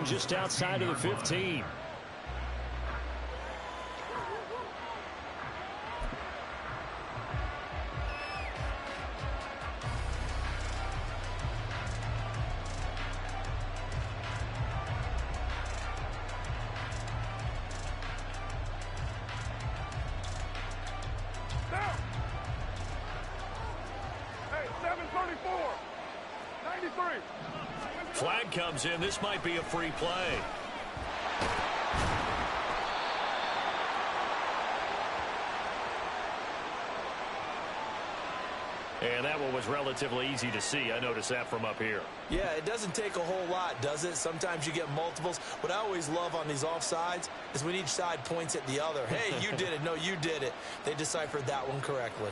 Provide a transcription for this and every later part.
down just outside of the 15. Flag comes in. This might be a free play. And that one was relatively easy to see. I noticed that from up here. Yeah, it doesn't take a whole lot, does it? Sometimes you get multiples. What I always love on these offsides is when each side points at the other. Hey, you did it. No, you did it. They deciphered that one correctly.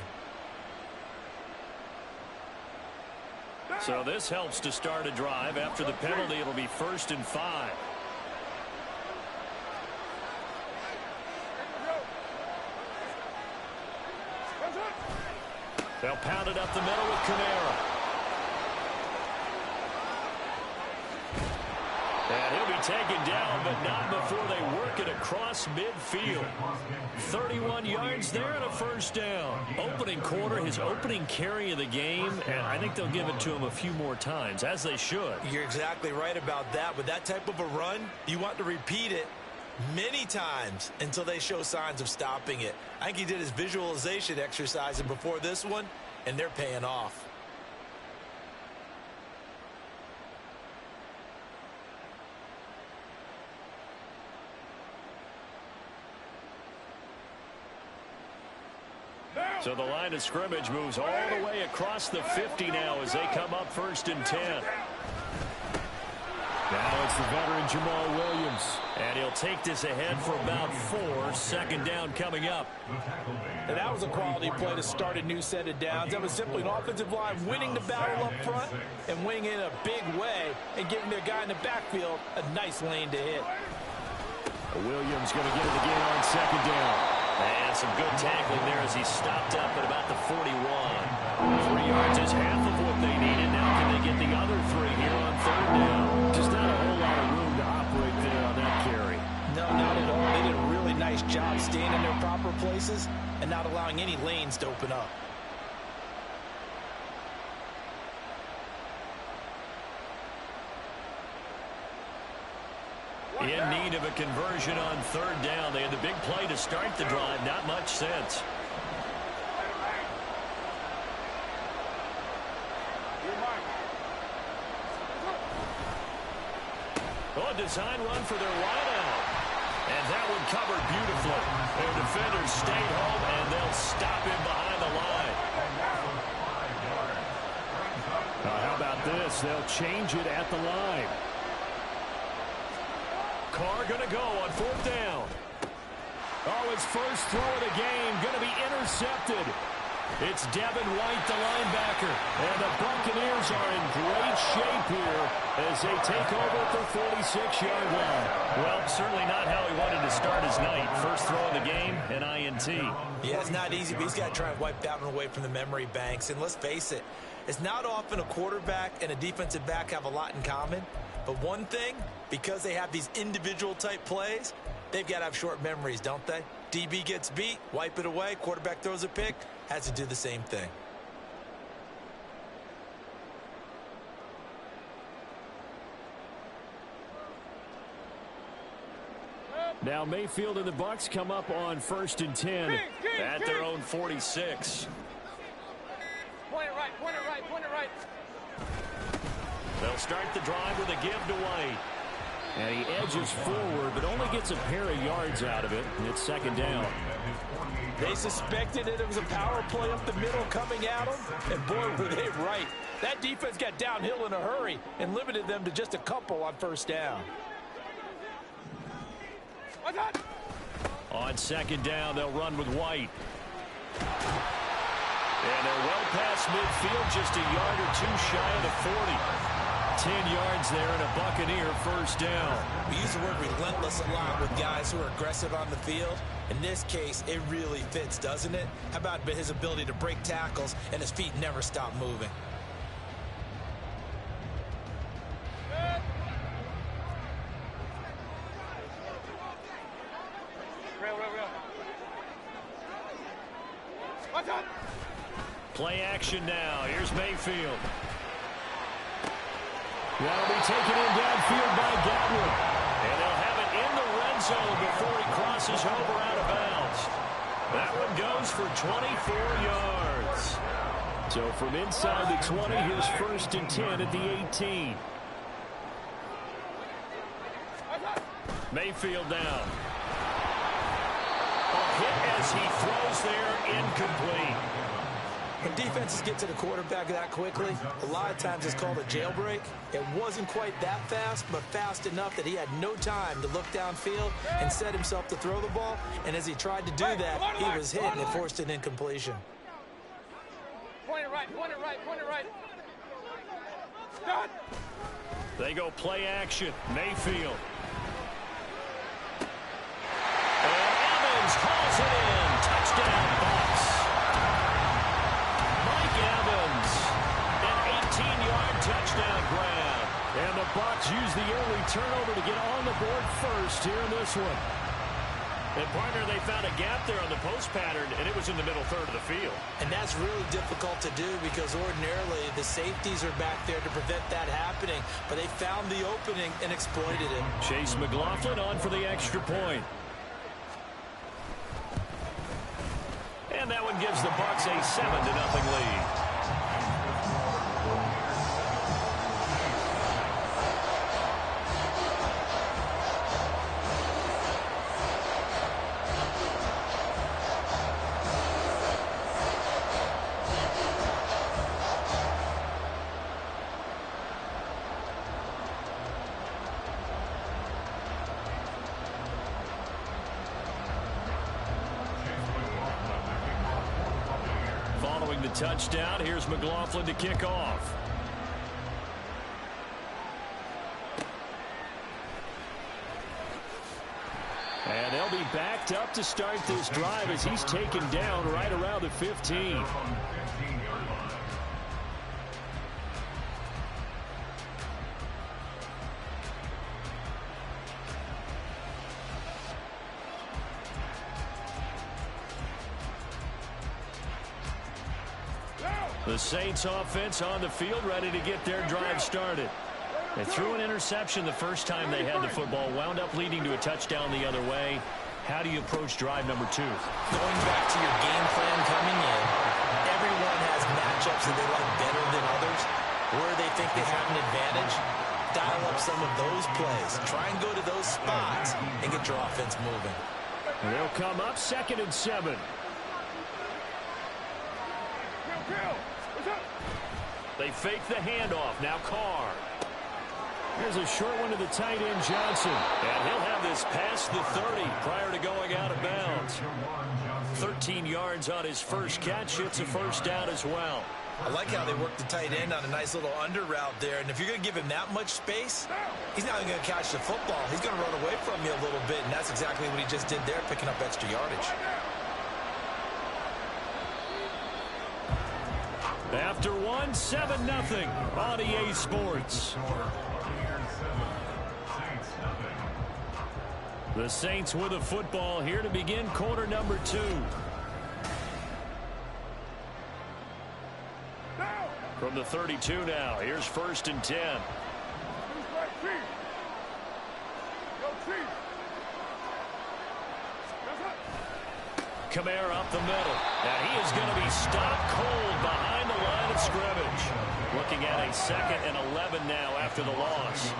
So this helps to start a drive. After the penalty, it'll be 1st and 5. They'll pound it up the middle with Kamara. And he'll be taken down, but not before they work it across midfield. 31 yards there and a 1st down. Opening quarter, his opening carry of the game, and I think they'll give it to him a few more times, as they should. You're exactly right about that. With that type of a run, you want to repeat it many times until they show signs of stopping it. I think he did his visualization exercise before this one, and they're paying off. So the line of scrimmage moves all the way across the 50 now as they come up 1st and 10. Now it's the veteran Jamal Williams. And he'll take this ahead for about 4. 2nd down coming up. And that was a quality play to start a new set of downs. That was simply an offensive line winning the battle up front and winning in a big way and giving their guy in the backfield a nice lane to hit. Williams going to get it again on 2nd down. And some good tackling there as he stopped up at about the 41. 3 yards is half of what they needed. Now can they get the other 3 here on 3rd down? Just not a whole lot of room to operate there on that carry. No, not at all. They did a really nice job staying in their proper places and not allowing any lanes to open up. In need of a conversion on 3rd down. They had the big play to start the drive. Not much sense. Oh, a design run for their wideout. And that one covered beautifully. Their defenders stayed home, and they'll stop him behind the line. How about this? They'll change it at the line. Carr going to go on 4th down. Oh, his first throw of the game going to be intercepted. It's Devin White, the linebacker. And the Buccaneers are in great shape here as they take over at the 46-yard line. Well, certainly not how he wanted to start his night. First throw of the game, an INT. Yeah, it's not easy, but he's got to try and wipe that one away from the memory banks. And let's face it, it's not often a quarterback and a defensive back have a lot in common. But one thing, because they have these individual type plays, they've got to have short memories, don't they? DB gets beat, wipe it away, quarterback throws a pick, has to do the same thing. Now Mayfield and the Bucs come up on 1st and 10. At their own 46. Point it right, point it right, point it right. They'll start the drive with a give to White. And he edges forward, but only gets a pair of yards out of it. And it's 2nd down. They suspected it was a power play up the middle coming at them. And boy, were they right. That defense got downhill in a hurry and limited them to just a couple on 1st down. On 2nd down, they'll run with White. And they're well past midfield, just a yard or 2 shy of the 40. 10 yards there and a Buccaneer 1st down. We use the word relentless a lot with guys who are aggressive on the field. In this case, it really fits, doesn't it? How about his ability to break tackles and his feet never stop moving? Play action now. Here's Mayfield. That'll be taken in downfield by Godwin. And they'll have it in the red zone before he crosses over out of bounds. That one goes for 24 yards. So from inside the 20, here's 1st and 10 at the 18. Mayfield down. A hit as he throws there, incomplete. When defenses get to the quarterback that quickly, a lot of times it's called a jailbreak. It wasn't quite that fast, but fast enough that he had no time to look downfield and set himself to throw the ball. And as he tried to do that, he was hit and it forced an incompletion. Point it right, point it right, point it right. They go play action. Mayfield. And Evans hauls it in. Touchdown, Bucs. Mike Evans, an 18-yard touchdown grab. And the Bucs use the early turnover to get on the board first here in this one. And, partner, they found a gap there on the post pattern, and it was in the middle third of the field. And that's really difficult to do because ordinarily the safeties are back there to prevent that happening. But they found the opening and exploited it. Chase McLaughlin on for the extra point. And that one gives the Bucs a 7-0 lead. Following the touchdown, here's McLaughlin to kick off. And they'll be backed up to start this drive as he's taken down right around the 15. The Saints offense on the field ready to get their drive started. They threw an interception the first time they had the football, wound up leading to a touchdown the other way. How do you approach drive number 2? Going back to your game plan coming in, everyone has matchups that they like better than others. Where they think they have an advantage, dial up some of those plays. Try and go to those spots and get your offense moving. And they'll come up 2nd and 7. They fake the handoff. Now Carr. Here's a short one to the tight end, Johnson. And he'll have this past the 30 prior to going out of bounds. 13 yards on his first catch. It's a first down as well. I like how they work the tight end on a nice little under route there. And if you're going to give him that much space, he's not going to catch the football. He's going to run away from you a little bit. And that's exactly what he just did there, picking up extra yardage. After one, 7-0 on EA Sports. The Saints with the football here to begin quarter number 2. From the 32 now, here's 1st and 10. Kamara up the middle. And he is going to be stopped cold behind the line of scrimmage. Looking at a 2nd and 11 now after the loss.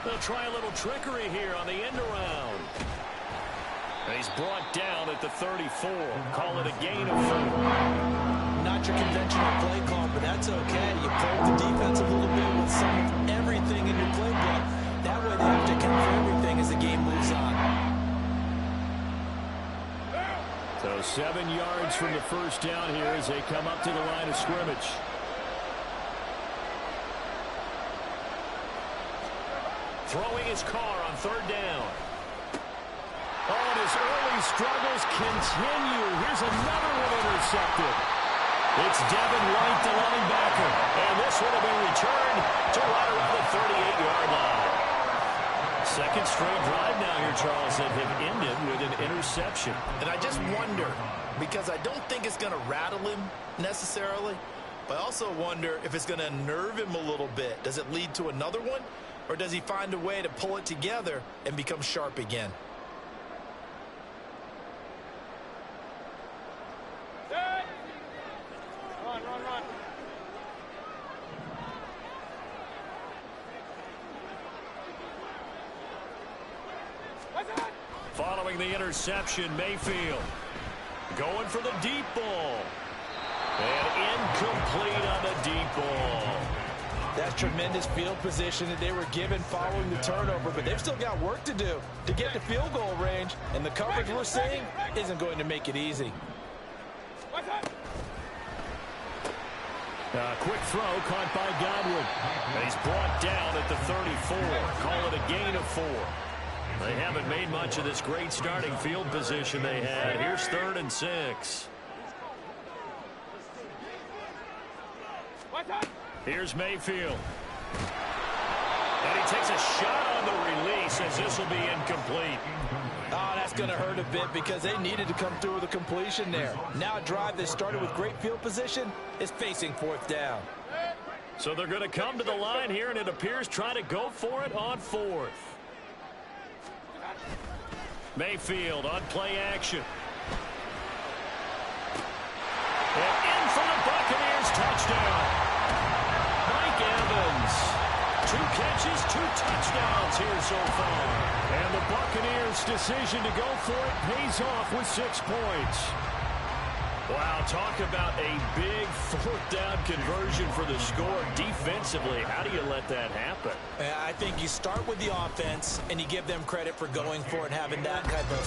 They'll try a little trickery here on the end around. And he's brought down at the 34. Call it a gain of 4. Not your conventional play call, but that's okay. You play the defense a little bit with some of everything in your playbook. That way they have to account for everything as the game moves on. So 7 yards from the first down here as they come up to the line of scrimmage. Throwing his car on 3rd down. Oh, and his early struggles continue. Here's another one intercepted. It's Devin White, the linebacker. And this one will be returned to right around the 38-yard line. Second straight drive now here, Charles, that have ended with an interception. And I just wonder, because I don't think it's going to rattle him necessarily, but I also wonder if it's going to unnerve him a little bit. Does it lead to another one? Or does he find a way to pull it together and become sharp again? Run, run, run. Following the interception, Mayfield going for the deep ball. And incomplete on the deep ball. That's tremendous field position that they were given following the turnover, but they've still got work to do to get to field goal range, and the coverage we're seeing isn't going to make it easy. Quick throw caught by Godwin. And he's brought down at the 34. Call it a gain of 4. They haven't made much of this great starting field position they had. Here's 3rd and 6. Here's Mayfield. And he takes a shot on the release as this will be incomplete. Oh, that's going to hurt a bit because they needed to come through with a completion there. Now a drive that started with great field position is facing 4th down. So they're going to come to the line here, and it appears trying to go for it on 4th. Mayfield on play action. And in for the Buccaneers touchdown. Mike Evans. 2 catches, 2 touchdowns here so far. And the Buccaneers' decision to go for it pays off with 6 points. Wow, talk about a big 4th down conversion for the score. Defensively, how do you let that happen? I think you start with the offense and you give them credit for going for it, having that kind of,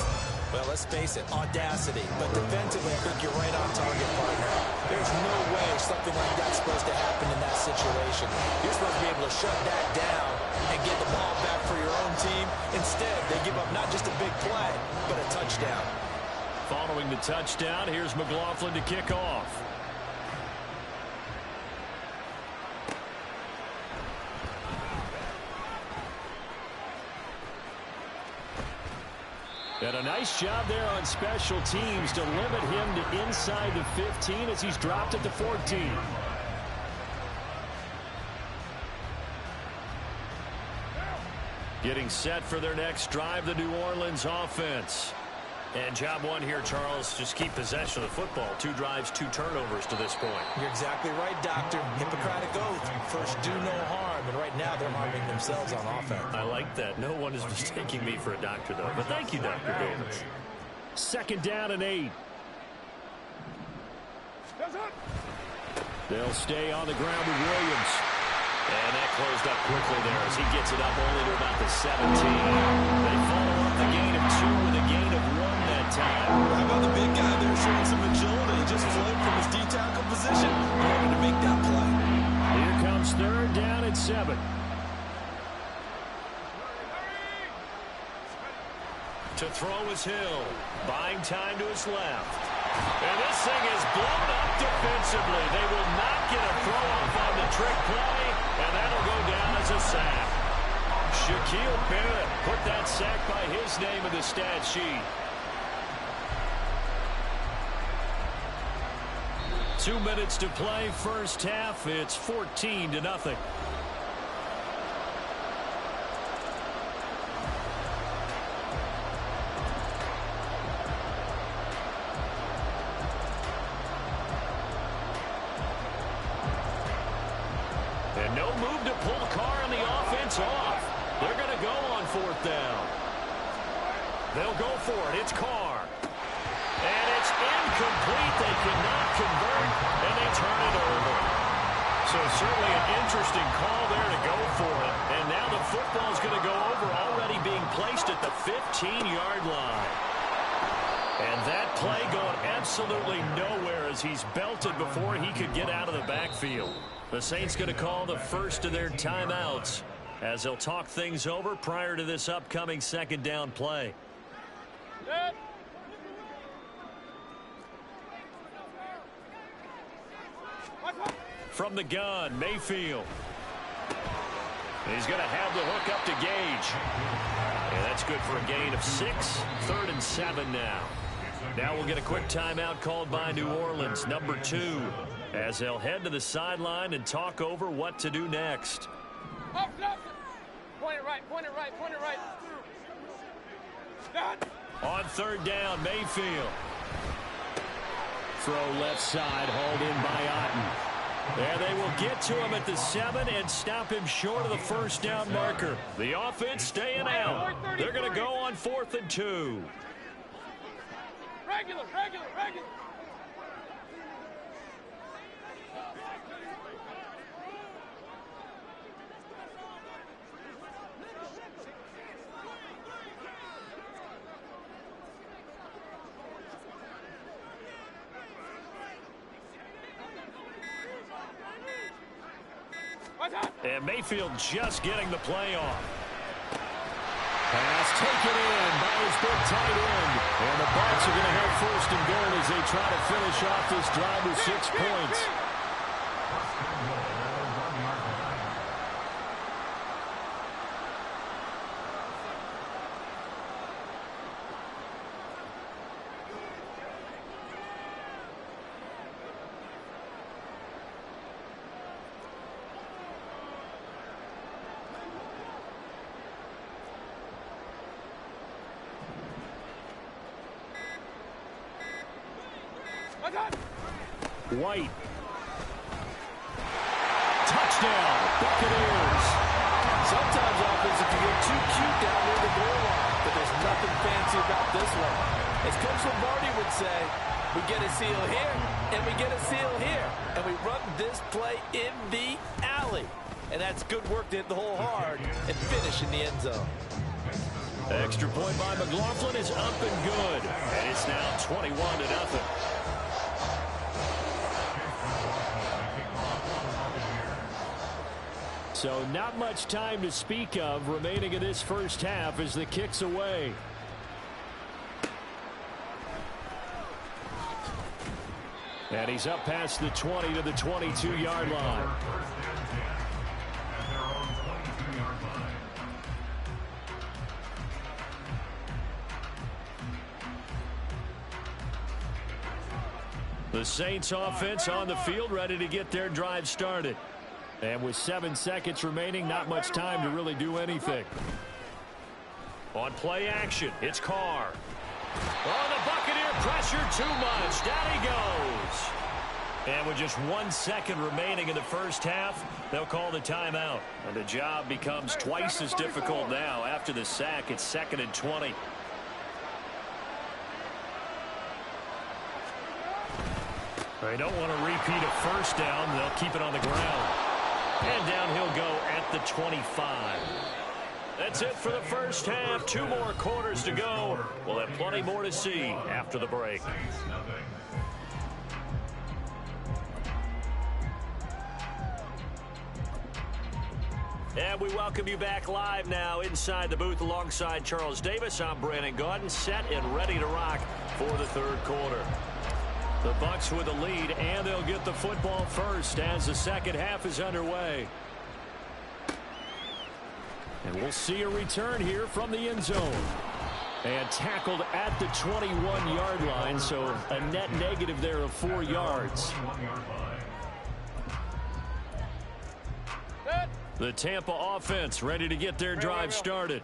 well, let's face it, audacity. But defensively, I think you're right on target, partner. There's no way something like that's supposed to happen in that situation. You're supposed to be able to shut that down and get the ball back for your own team. Instead, they give up not just a big play, but a touchdown. Following the touchdown, here's McLaughlin to kick off. And a nice job there on special teams to limit him to inside the 15 as he's dropped at the 14. Getting set for their next drive, the New Orleans offense. And job one here, Charles, just keep possession of the football. 2 drives, 2 turnovers to this point. You're exactly right, Doctor. Hippocratic oath. First, do no harm. And right now, they're harming themselves on offense. I like that. No one is mistaking me for a doctor, though. But thank you, Dr. Davis. 2nd down and 8. They'll stay on the ground with Williams. And that closed up quickly there as he gets it up only to about the 17. They follow up the gain of 2 with a gain of 1 that time. How about the big guy there showing some agility? Just flowed from his D-tackle position in order to make that play. Here comes 3rd down at 7. To throw is Hill. Buying time to his left. And this thing is blown up defensively. They will not get a throw off on the trick play, and that'll go down as a sack. Shaquille Barrett put that sack by his name in the stat sheet. 2 minutes to play, first half. It's 14-0. And no move to pull Carr on the offense off. They're going to go on 4th down. They'll go for it. It's Carr. And it's incomplete. They cannot convert, and they turn it over. So certainly an interesting call there to go for it. And now the football's going to go over, already being placed at the 15-yard line. And that play going absolutely nowhere as he's belted before he could get out of the backfield. The Saints going to call the first of their timeouts as they'll talk things over prior to this upcoming 2nd down play. From the gun, Mayfield. He's going to have the hook up to Gage. And that's good for a gain of 6. 3rd and 7 now. Now we'll get a quick timeout called by New Orleans, number 2, as they'll head to the sideline and talk over what to do next. Point it right, point it right, point it right. On 3rd down, Mayfield. Throw left side, hauled in by Otten. And they will get to him at the 7 and stop him short of the 1st down marker. The offense staying out. They're going to go on 4th and 2. Regular. And Mayfield just getting the play off. Pass taken in by his big tight end. And the Bucs are going to have 1st and goal as they try to finish off this drive with 6 points. White. Touchdown, Buccaneers. Sometimes offense, if you get too cute down near the goal line, but there's nothing fancy about this one. As Coach Lombardi would say, we get a seal here, and we get a seal here, and we run this play in the alley. And that's good work to hit the hole hard and finish in the end zone. Extra point by McLaughlin is up and good. And it's now 21-0. So not much time to speak of remaining in this first half as the kick's away. And he's up past the 20 to the 22-yard line. The Saints offense on the field, ready to get their drive started. And with 7 seconds remaining, not much time to really do anything. On play action, it's Carr. Oh, the Buccaneer pressure too much. Down he goes. And with just 1 second remaining in the first half, they'll call the timeout. And the job becomes twice as difficult now. After the sack, it's 2nd and 20. They don't want to repeat a first down. They'll keep it on the ground. And down he'll go at the 25. That's it for the first half. 2 more quarters to go. We'll have plenty more to see after the break. And we welcome you back live now inside the booth alongside Charles Davis. I'm Brandon Gaudin, set and ready to rock for the third quarter. The Bucs with the lead, and they'll get the football first as the second half is underway. And we'll see a return here from the end zone. And tackled at the 21-yard line, so a net negative there of 4 yards. The Tampa offense ready to get their drive started.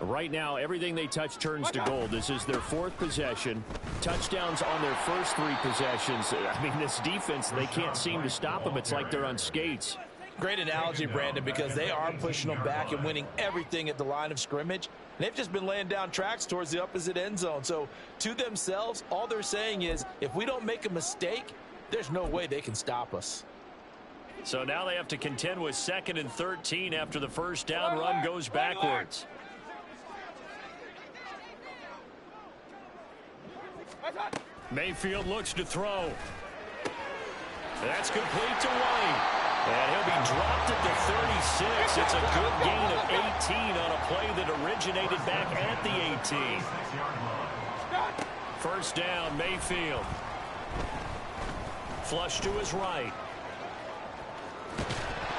Right now, everything they touch turns to gold. This is their 4th possession. Touchdowns on their first 3 possessions. I mean, this defense, they can't seem to stop them. It's like they're on skates. Great analogy, Brandon, because they are pushing them back and winning everything at the line of scrimmage. They've just been laying down tracks towards the opposite end zone. So to themselves, all they're saying is, if we don't make a mistake, there's no way they can stop us. So now they have to contend with 2nd and 13 after the first down run goes backwards. Mayfield looks to throw. That's complete to White. And he'll be dropped at the 36. It's a good gain of 18 on a play that originated back at the 18. First down, Mayfield. Flush to his right.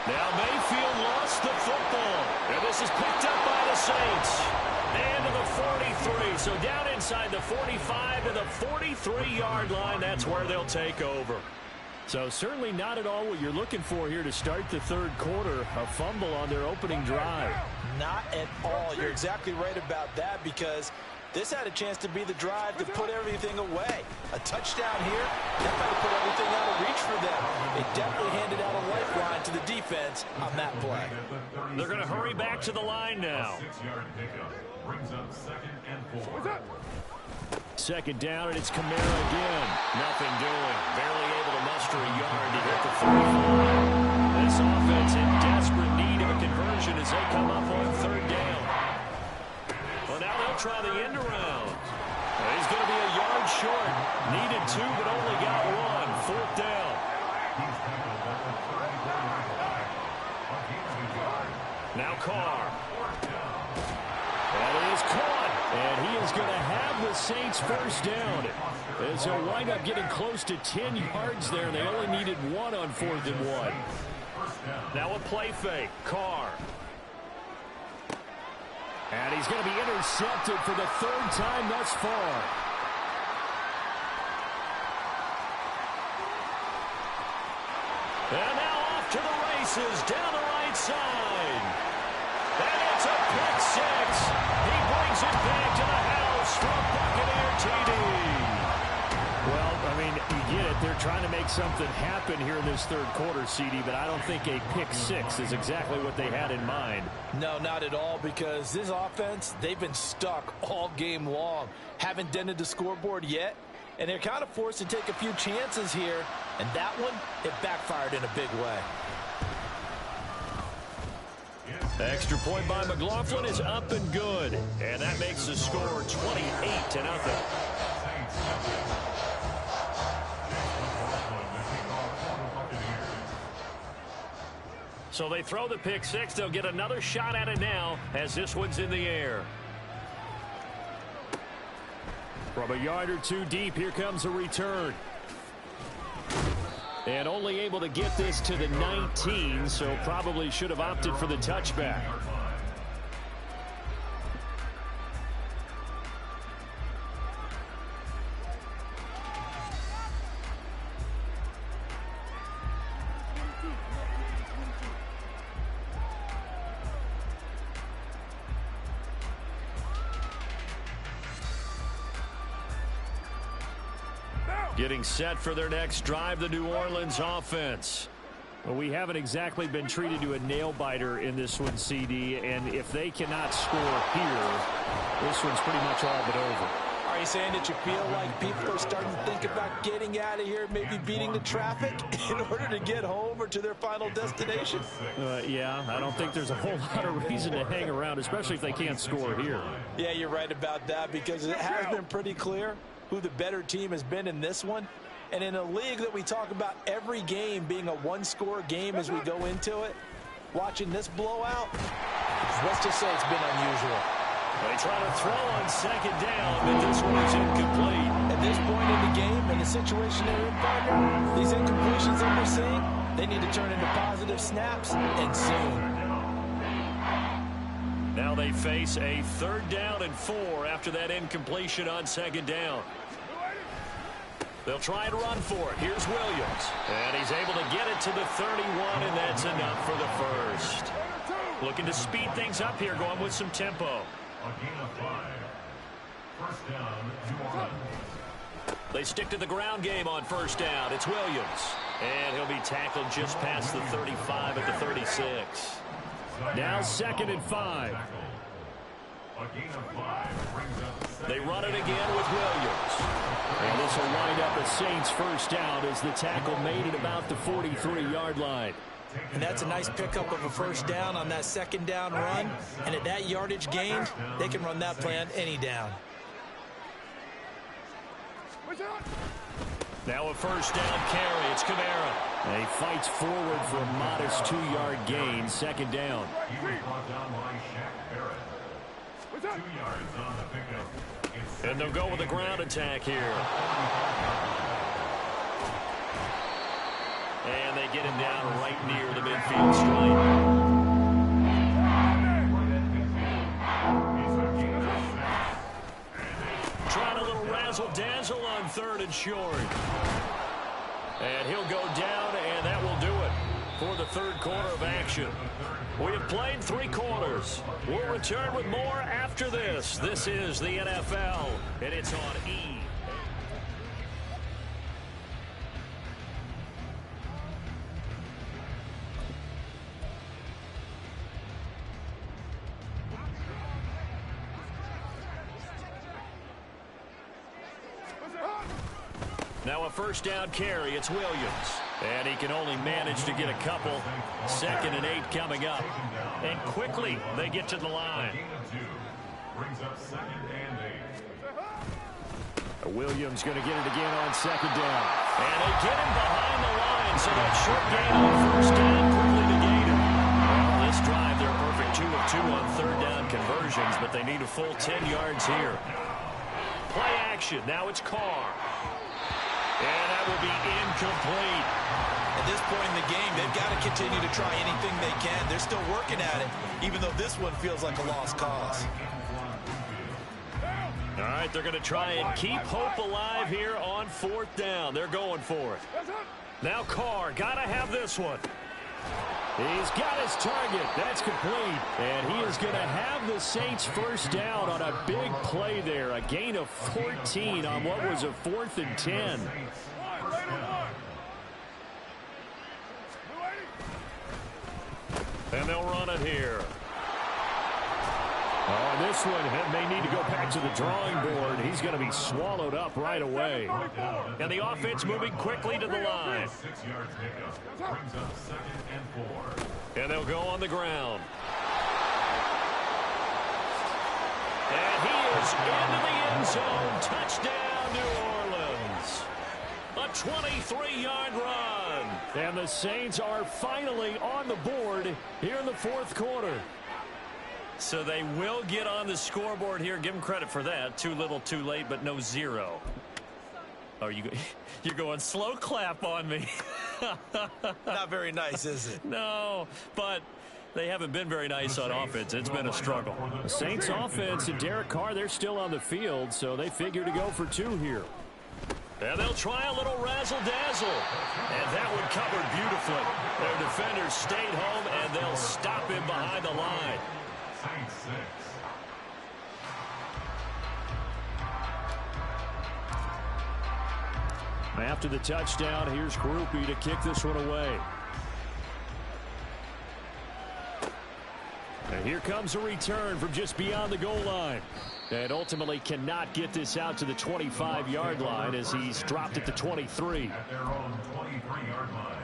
Now Mayfield lost the football. And this is picked up by the Saints. And to the 43. So down inside the 45 to the 43-yard line. That's where they'll take over. So certainly not at all what you're looking for here to start the third quarter. A fumble on their opening drive. Not at all. You're exactly right about that, because this had a chance to be the drive to put everything away. A touchdown here, that might have put everything out of reach for them. It definitely handed out a lifeline to the defense on that play. They're going to hurry back to the line now. Second down, and it's Kamara again. Nothing doing. Barely able to muster a yard to hit the 35. This offense in desperate need of a conversion as they come up on third down. Well, now they'll try the end around. He's going to be a yard short. Needed two, but only got one. Fourth down. Now Carr. That is caught. And he is going to have the Saints first down. As they'll wind up getting close to 10 yards there. They only needed one on 4th and 1. Now a play fake. Carr. And he's going to be intercepted for the third time thus far. And now off to the races down the right side. And it's a pick six. He brings it back to the house for a Buccaneer TD. Well, I mean, you get it. They're trying to make something happen here in this third quarter, CD, but I don't think a pick six is exactly what they had in mind. No, not at all, because this offense, they've been stuck all game long. Haven't dented the scoreboard yet, and they're kind of forced to take a few chances here, and that one, it backfired in a big way. Extra point by McLaughlin is up and good, and that makes the score 28-0. So they throw the pick six. They'll get another shot at it now as this one's in the air. From a yard or two deep, here comes a return. And only able to get this to the 19, so probably should have opted for the touchback. Getting set for their next drive, the New Orleans offense. Well, we haven't exactly been treated to a nail-biter in this one, CD, and if they cannot score here, this one's pretty much all but over. Are you saying that you feel like people are starting to think about getting out of here, maybe beating the traffic in order to get home or to their final destination? Yeah, I don't think there's a whole lot of reason to hang around, especially if they can't score here. Yeah, you're right about that, because it has been pretty clear who the better team has been in this one. And in a league that we talk about every game being a one-score game as we go into it, watching this blowout, let's just say it's been unusual. They try to throw on second down, but this one is incomplete. At this point in the game and the situation they're in, partner, these incompletions that we're seeing, they need to turn into positive snaps, and soon. Now they face a 3rd down and 4 after that incompletion on second down. They'll try and run for it. Here's Williams. And he's able to get it to the 31, and that's enough for the first. Looking to speed things up here, going with some tempo. They stick to the ground game on first down. It's Williams. And he'll be tackled just past the 35 at the 36. Now 2nd and 5. They run it again with Williams. And this will wind up a Saints first down as the tackle made at about the 43-yard line. And that's a nice pickup of a first down on that second down run. And at that yardage gained, they can run that play on any down. Now a first down carry. It's Kamara. And he fights forward for a modest 2-yard gain. Second down. And they'll go with a ground attack here. And they get him down right near the midfield stripe. Trying a little razzle-dazzle on 3rd and short. And he'll go down, and that will do it for the 3rd quarter of action. We have played 3 quarters. We'll return with more after this. This is the NFL, and it's on E! Now a 1st down carry. It's Williams. And he can only manage to get a couple. 2nd and 8 coming up. And quickly they get to the line. Williams going to get it again on 2nd down. And they get him behind the line. So that short gain on 1st down quickly negated. Well, this drive, they're perfect 2 of 2 on 3rd down conversions, but they need a full 10 yards here. Play action. Now it's Carr. And that will be incomplete. At this point in the game, they've got to continue to try anything they can. They're still working at it, even though this one feels like a lost cause. All right, they're going to try and keep hope alive here on 4th down. They're going for it. Now Carr, got to have this one. He's got his target. That's complete. And he is going to have the Saints 1st down on a big play there. A gain of 14 on what was a 4th and 10. And they'll run it here. Oh, this one may need to go back to the drawing board. He's going to be swallowed up right away. And the offense moving quickly to the line. And they'll go on the ground. And he is into the end zone. Touchdown, New Orleans. A 23-yard run. And the Saints are finally on the board here in the 4th quarter. So they will get on the scoreboard here. Give them credit for that. Too little, too late, but no 0. Oh, you're going slow clap on me. Not very nice, is it? No, but they haven't been very nice on offense. It's been a struggle. The Saints offense and Derek Carr, they're still on the field, so they figure to go for 2 here. And they'll try a little razzle-dazzle. And that one covered beautifully. Their defenders stayed home, and they'll stop him behind the line. After the touchdown, here's Grupe to kick this one away. And here comes a return from just beyond the goal line. And ultimately cannot get this out to the 25-yard line as he's dropped at the 23. At their own 23-yard line.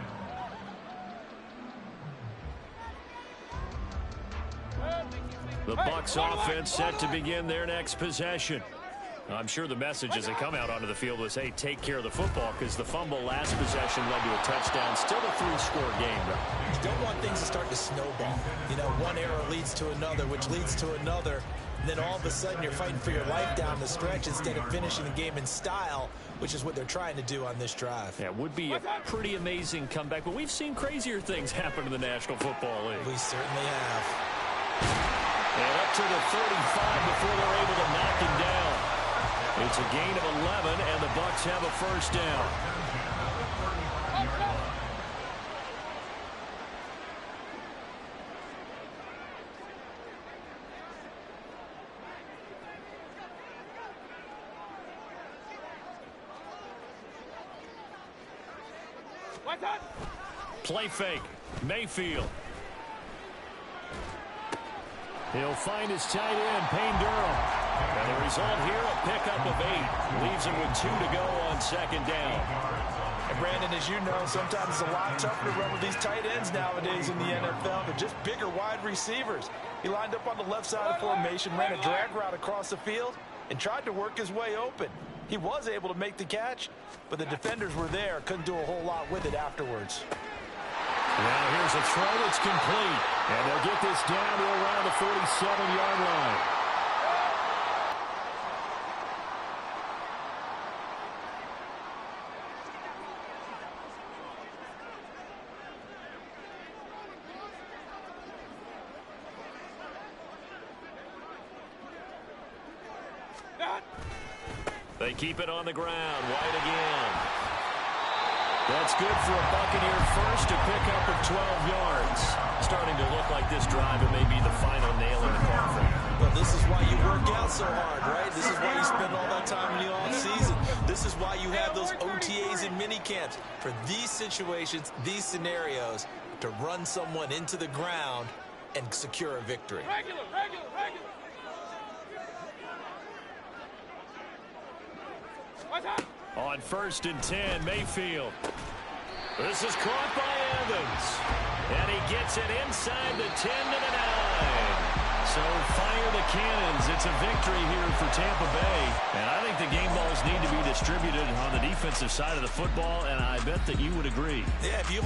The Bucs offense set to begin their next possession. I'm sure the message as they come out onto the field was, hey, take care of the football, because the fumble last possession led to a touchdown. Still a 3-score game, though. You don't want things to start to snowball. You know, one error leads to another, which leads to another. And then all of a sudden you're fighting for your life down the stretch instead of finishing the game in style, which is what they're trying to do on this drive. Yeah, it would be a pretty amazing comeback, but we've seen crazier things happen in the National Football League. We certainly have. And up to the 35 before they're able to knock him down. It's a gain of 11, and the Bucs have a 1st down. Play fake. Mayfield. He'll find his tight end, Payne Durham. And the result here, a pickup of 8. Leaves him with 2 to go on 2nd down. And Brandon, as you know, sometimes it's a lot tougher to run with these tight ends nowadays in the NFL. They're just bigger wide receivers. He lined up on the left side of formation, ran a drag route across the field, and tried to work his way open. He was able to make the catch, but the defenders were there, couldn't do a whole lot with it afterwards. Now here's a throw that's complete. And they'll get this down to around the 47-yard line. They keep it on the ground. White again. That's good for a Buccaneer first to pick up at 12 yards. Starting to look like this drive, it may be the final nail in the coffin. Well, this is why you work out so hard, right? This is why you spend all that time in the offseason. This is why you have those OTAs and mini camps. For these situations, these scenarios, to run someone into the ground and secure a victory. Regular. On 1st and 10, Mayfield. This is caught by Evans. And he gets it inside the 10 to the 9. So fire the cannons. It's a victory here for Tampa Bay. And I think the game balls need to be distributed on the defensive side of the football, and I bet that you would agree. Yeah, if you